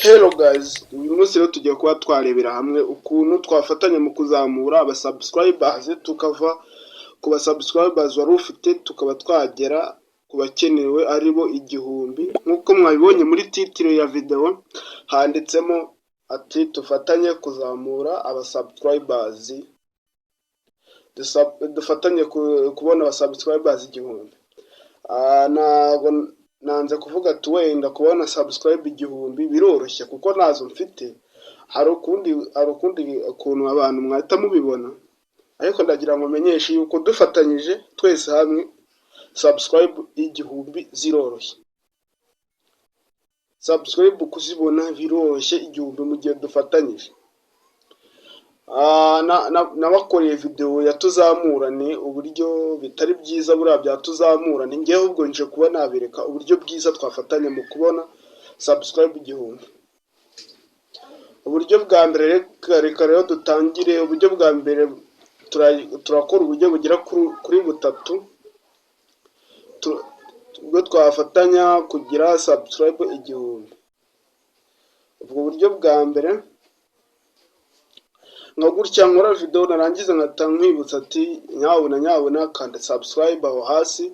Hello guys, uyu munsi rero tugiye kuba twarebera hamwe ukuntu twafatanya mu kuzamura abasubscribers tukava ku basubscribers wari ufite tukaba twagera ku bakenewe aribo 1000. Nkuko mwabibonye muri title ya video handitsemo ati tufatanye kuzamura abasubscribers, dufatanye kubona abasubscribers 1000. Nanze kuvuga ati wenda kubona subscribe 1000 biroroshye kuko nazo mfite. Hari ukundi ukuntu abantu mwahita mubibona, ariko ndagira ngo menyeshe yuko dufatanyije twese hamwe subscribe 1000 ziroroshye. Subscribe kuzibona biroroshye 1000 mu gihe dufatanyije. Nabakoreye video yatuzamurane uburyo bitari byiza buriya byatuzamurane, ngiye ahubwo nje kuba nabereka uburyo bwiza twafatanya mu kubona subscribe 1000. Uburyo bwa mbere reka rero dutangire. Uburyo bwa mbere turakora uburyo bugira kuri butatu ubwo twafatanya kugira subscribe 1000. Ubwo buryo bwa mbere nka gutya nkora video narangiza nkatankwibutsa ati nyabuna kanda subscribe aho hasi.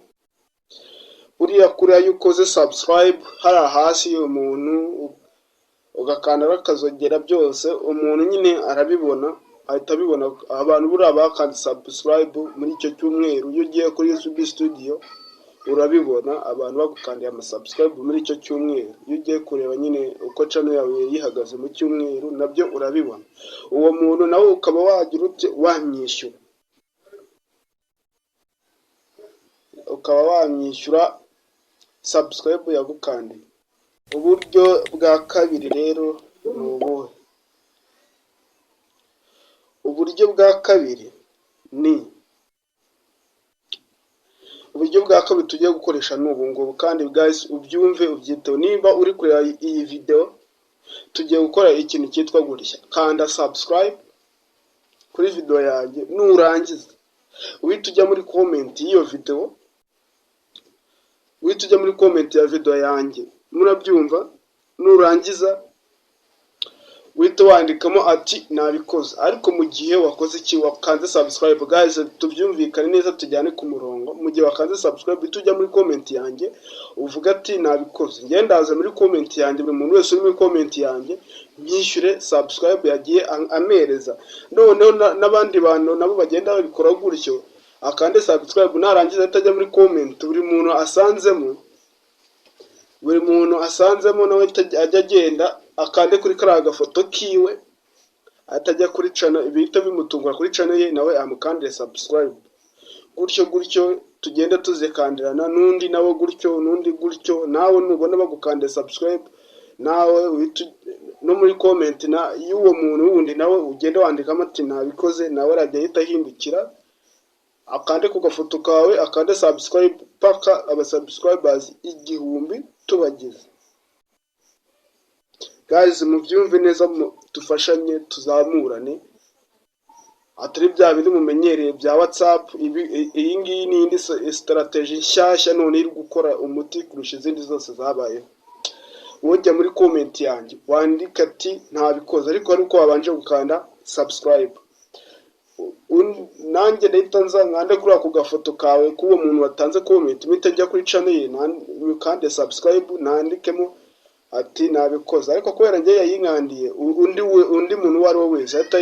Buriya kuri ayo ukoze subscribe hari hasi umuntu ugakanda bakazogera byose, umuntu nyine arabibona, ahita abibona. Abantu buriya bakanda subscribe muri icyo cyumweru iyo ugiye kuri YouTube Studio urabibona abantu bagukandiye ama subscribe muri icyo cyumweru. Iyo ugiye kureba nyine uko channel yawe yihagaze mu cyumweru nabyo urabibona. Uwo muntu nawe ukaba wagira uti wamwishyura subscribe yagukandiye. Uburyo bwa kabiri rero ni ubuhe? Uburyo bwa kabiri ni uburyo bwa kabiri tugiye gukoresha n'ubu ngubu, kandi guys ubyumve ubyiteho. Niba uri kureba iyi video tugiye gukora ikintu cyitwa gutya: kanda subscribe kuri video yanjye, nurangiza uhita ujya muri comment y'iyo video, uhita ujya muri comment ya video yanjye, murabyumva? Nurangiza uhita wandikamo ati nabikoze. Ariko mu gihe wakoze iki? Wakanze subscribe. Guys tubyumvikane neza, tujyane ku murongo. Mu gihe wakanze subscribe tujya muri comment yanjye uvuga ati nabikoze. Ngiye ndaza muri comment yanjye, buri muntu wese uri muri comment yanjye nyishyure subscribe yagiye amereza. Noneho n'abandi bantu nabo bagenda babikora gutyo, akande subscribe narangiza atajya muri comment. Buri muntu asanzemo nawe ajya agenda akande kuri kariya gafoto kiwe, atajya kuri channel, ibihita bimutungura kuri channel ye, nawe amukandire subscribe. Gutyo tugenda tuzekandirana n'undi nawe gutyo, n'undi gutyo. Nawe nubona bagukandire subscribe nawe no muri comment y'uwo muntu wundi nawe ugenda wandikamo ati nabikoze, nawe arajya ahita ahindukira akande ku gafoto kawe, akande subscribe paka abasubscribers 1000 tubagize. Guys mubyumve neza, dufashanye tuzamurane, atari bya bindi mumenyereye bya WhatsApp. Iyi ngiyi ni indi strategy nshyashya none iri gukora umuti kurusha izindi zose zabayeho. Wojya muri comment yanjye wandika ati ntabikoze, ariko ari uko wabanje gukanda subscribe. Nanjye ndahita nkande kuri ako gafoto kawe k'uwo muntu watanze comment, mitajya kuri channel ye kandi subscribe nandikemo ati nabikoze. Ariko kubera ngiye yayinkandiye undi muntu wari we wese ata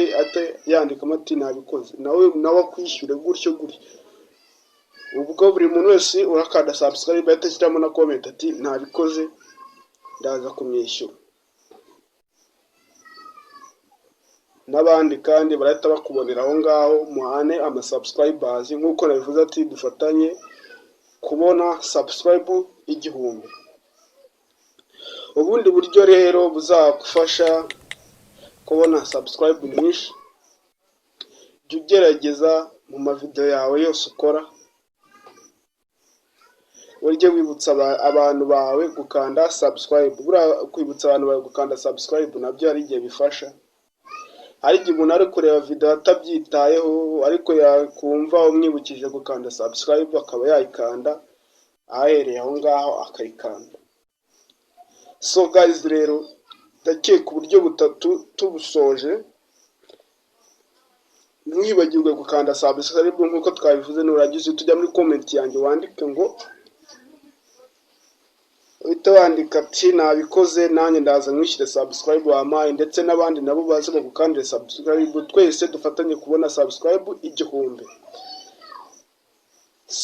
yandikamo ati nabikoze, nawe akwishyure gutyo. Ubwo buri muntu wese urakanda subscribe atashyiramo na comment ati nabikoze, ndaza kumwishyura. N'abandi kandi barahita bakubonera aho ngaho, muhane ama subscribers nkuko nabivuze ati dufatanye kubona subscribe 1000. Ubundi buryo rero buzagufasha kubona subscribe nyinshi, jya ugerageza mu mavideo yawe yose ukora, ujye wibutsa abantu bawe gukanda subscribe. Kwibutsa abantu bawe gukanda subscribe nabyo hari igihe bifasha. Hari igihe umuntu ari kureba video atabyitayeho, ariko yakumva umwibukije gukanda subscribe akaba yayikanda ahereye aho ngaho akayikanda. So guys rero ndakeka uburyo butatu tubusoje. Ntiwibagirwe gukanda subscribe nk'uko twabivuze. Nurangiza tujya muri comment yanjye wandike ngo uhita wandika ati nabikoze nanjye ndaza nkwishyire subscribe wampaye, ndetse n'abandi nabo baze bagukandire subscribe, twese dufatanye kubona subscribe 1000.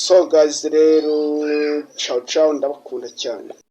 So guys, rero ciao ciao, ndabakunda cyane.